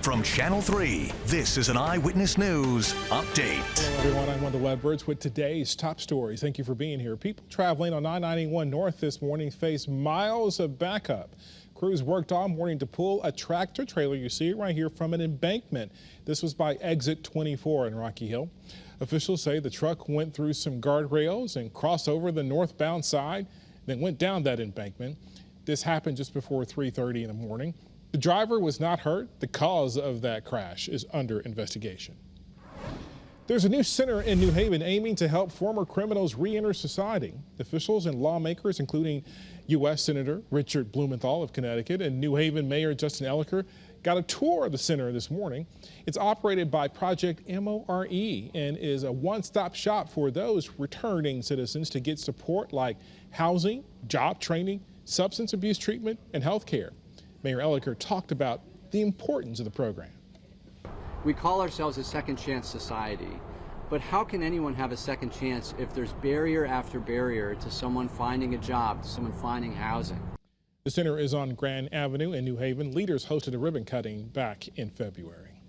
From Channel 3, this is an Eyewitness News update. Hello everyone, I'm Wendell Edwards with today's top stories. Thank you for being here. People traveling on I-91 North this morning face miles of backup. Crews worked all morning to pull a tractor trailer, you see it right here, from an embankment. This was by exit 24 in Rocky Hill. Officials say the truck went through some guardrails and crossed over the northbound side, then went down that embankment. This happened just before 3:30 in the morning. The driver was not hurt. The cause of that crash is under investigation. There's a new center in New Haven aiming to help former criminals re-enter society. Officials and lawmakers, including U.S. Senator Richard Blumenthal of Connecticut and New Haven Mayor Justin Elicker, got a tour of the center this morning. It's operated by Project MORE and is a one-stop shop for those returning citizens to get support like housing, job training, substance abuse treatment, and health care. Mayor Elicker talked about the importance of the program. We call ourselves a second chance society, but how can anyone have a second chance if there's barrier after barrier to someone finding a job, to someone finding housing? The center is on Grand Avenue in New Haven. Leaders hosted a ribbon cutting back in February.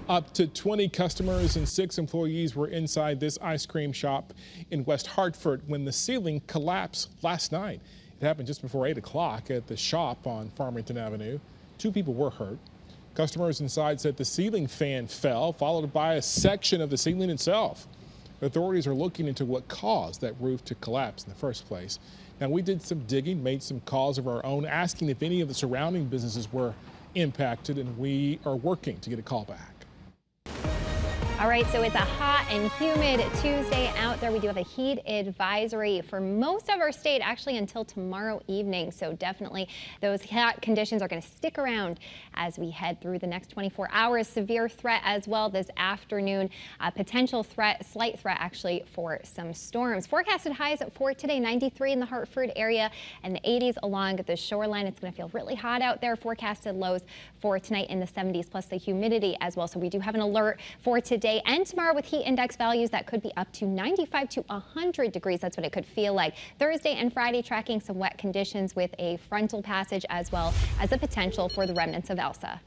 Up to 20 customers and 6 employees were inside this ice cream shop in West Hartford when the ceiling collapsed last night. It happened just before 8 o'clock at the shop on Farmington Avenue. 2 people were hurt. Customers inside said the ceiling fan fell, followed by a section of the ceiling itself. Authorities are looking into what caused that roof to collapse in the first place. Now, we did some digging, made some calls of our own, asking if any of the surrounding businesses were impacted, and we are working to get a call back. All right, so it's a hot and humid Tuesday out there. We do have a heat advisory for most of our state, actually until tomorrow evening. So definitely those hot conditions are going to stick around as we head through the next 24 hours. Severe threat as well this afternoon. Potential threat, slight threat actually, for some storms. Forecasted highs for today, 93 in the Hartford area and the 80s along the shoreline. It's going to feel really hot out there. Forecasted lows for tonight in the 70s, plus the humidity as well. So we do have an alert for today and tomorrow with heat index values that could be up to 95 to 100 degrees. That's what it could feel like. Thursday and Friday tracking some wet conditions with a frontal passage as well as a potential for the remnants of Elsa.